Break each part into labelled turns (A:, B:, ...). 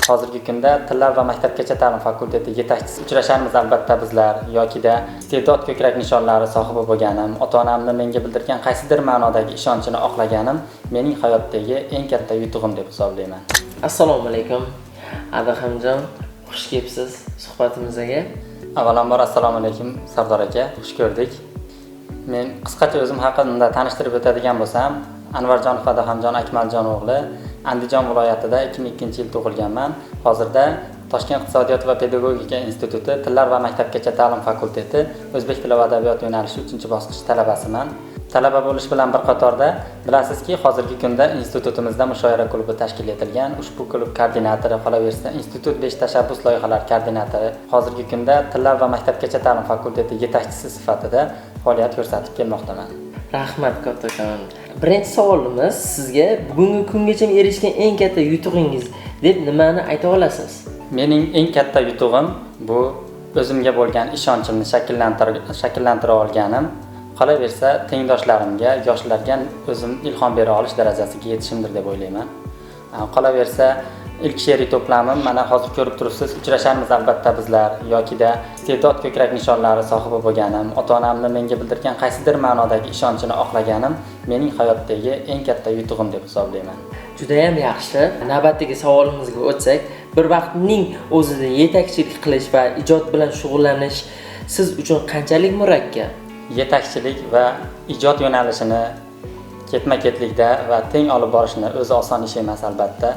A: Hozirgi kunda Tillar va maktabgacha ta'lim fakulteti yetakchisi uchrasharmiz albatta bizlar yokida iste'dod ko'krak nishonlari sohibi bo'lganim, ota-onamni menga bildirgan qaysidir ma'nodagi ishonchini oqlaganim mening hayotdagi eng katta yutug'im deb hisoblayman.
B: Assalomu alaykum. Adaxamjon, xush kelibsiz suhbatimizga.
A: Avvalambor assalomu alaykum Sardor aka, xush ko'rdik. Men qisqacha o'zim haqimda tanishtirib o'tadigan bo'lsam, Anvarjonov Adaxamjon Akmaljon o'g'li Andijon viloyatida 2002-yil tug'ilganman. Hozirda Toshkent iqtisodiyot va pedagogika instituti Tillar va maktabgacha ta'lim fakulteti O'zbek tili va adabiyoti yo'nalishi 3-bosqich talabasiman. Talaba bo'lish bilan bir qatorda bilasizki, hozirgi kunda institutimizda mushoira klubi tashkil etilgan. Ushbu klub koordinatori, qolaversa, institut 5 tashabbus loyihalari koordinatori, hozirgi kunda Tillar va maktabgacha ta'lim fakulteti yetakchisi sifatida faoliyat ko'rsatib kelmoqdaman.
B: Rahmat kattakon. Birinchi savolimiz sizga bugungi kungacha erishgan eng katta yutug'ingiz deb nimani ayta olasiz?
A: Mening eng katta yutug'im bu o'zimga bo'lgan ishonchimni shakllantira olganim, qolaversa tengdoshlarimga, yoshlarga o'zim ilhom bera olish darajasiga yetishimdir deb o'ylayman. Qolaversa ilk she'riy to'plamim mana hozir ko'rib turibsiz, uchrasharmiz albatta bizlar yokida iste'dod ko'krak nishonlari sohibi bo'lganim, ota-onamni menga bildirgan qaysidir ma'nodagi ishonchini oqlaganim mening hayotdagi eng katta yutug'im deb hisoblayman.
B: Juda ham yaxshi. Navbatdagi savolimizga o'tsak, bir vaqtning o'zida yetakchilik qilish va ijod bilan shug'ullanish siz uchun qanchalik murakkab?
A: Yetakchilik va ijod yo'nalishini ketma-ketlikda va teng olib borishni o'zi oson ish emas albatta.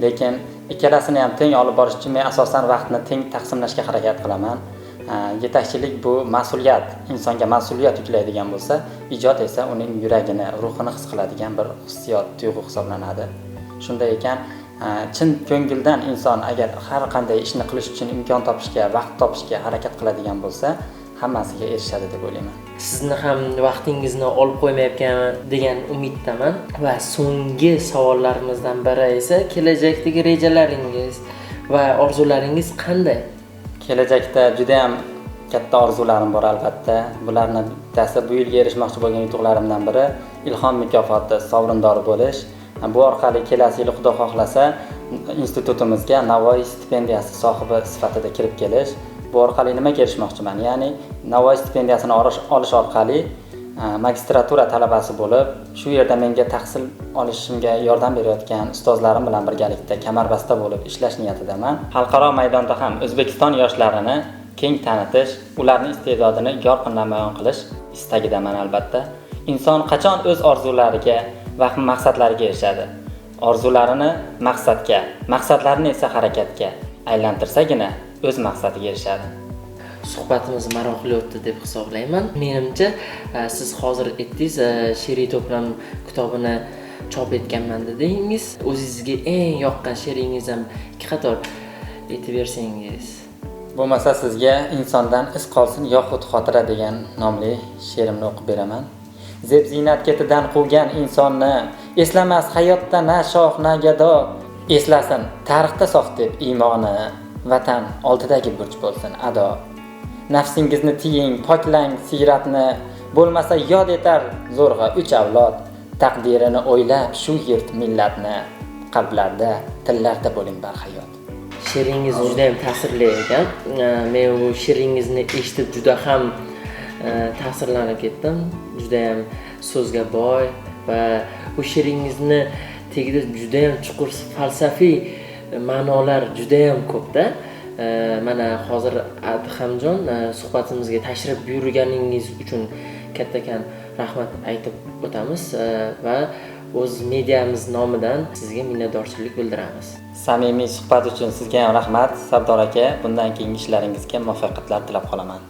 A: Lekin ikkalasini ham teng olib borish uchun men asosan vaqtni teng taqsimlashga harakat qilaman. Yetakchilik bu mas'uliyat, insonga mas'uliyat yuklaydigan bo'lsa, ijod esa uning yuragini, ruhini his qiladigan bir hissiyot, tuyg'u hisoblanadi. Shunday ekan, chin ko'ngildan inson agar har qanday ishni qilish uchun imkon topishga, vaqt topishga harakat qiladigan bo'lsa, hammasiga erishadi deb o'ylayman.
B: Sizni ham vaqtingizni olib qo'ymayapman degan umiddaman va so'nggi savollarimizdan biri esa kelajakdagi rejalaringiz va orzularingiz qanday?
A: Kelajakda juda ham katta orzularim bor albatta. Bularning bittasi bu yilga erishmoqchi bo'lgan yutuqlarimdan biri Ilhom mukofoti sovrindori bo'lish. Bu orqali kelasi yil Xudo xohlasa institutimizga Navoiy stipendiyasi sohibi sifatida kirib kelish. Bu orqali nimaga erishmoqchiman? Ya'ni Navoiy stipendiyasini olish orqali magistratura talabasi bo'lib, shu yerda menga tahsil olishimga yordam berayotgan ustozlarim bilan birgalikda kamarbasta bo'lib ishlash niyatidaman. Xalqaro maydonda ham O'zbekiston yoshlarini keng tanitish, ularning iste'dodini yorqin namoyon qilish istagidaman albatta. Inson qachon o'z orzulariga va maqsadlariga erishadi? Orzularini maqsadga, maqsadlarini esa harakatga aylantirsagina o'z maqsadiga erishadi.
B: Suhbatimiz maroqli o'tdi deb hisoblayman. Menimcha, siz hozir aytdingiz, she'riy to'plam kitobini chop etganman dedingiz. O'zingizga eng yoqqan she'ringiz ham ikki qator aytib bersangiz.
A: Bo'lmasa sizga insondan iz qolsin yoxud xotira degan nomli she'rimni o'qib beraman. Zeb ziynat ketidan quvgan insonni eslamas hayotda na shoh na gado, eslasin tarixda sof deb iymoni, vatan oldidagi burch bo'lsin ado. Nafsingizni tiying, poklang siyratni, bo'lmasa yod etar zo'rg'a 3 avlod. Taqdirini o'ylab shu yurt millatni, qalblarda, tillarda bo'ling barhayot.
B: She'ringiz juda ham ta'sirli ekan. Men bu she'ringizni eshitib juda ham ta'sirlanib ketdim. Juda ham so'zga boy va bu she'ringizni tagida juda ham chuqur falsafiy ma'nolar juda ham ko'pda. Mana hozir Adhamjon suhbatimizga tashrif buyurganingiz uchun kattakon rahmat aytib o'tamiz va o'z mediamiz nomidan sizga minnatdorchilik bildiramiz.
A: Samimiy suhbat uchun sizga ham rahmat Sardor aka. Bundan keyingi ishlaringizga muvaffaqiyatlar tilab qolaman.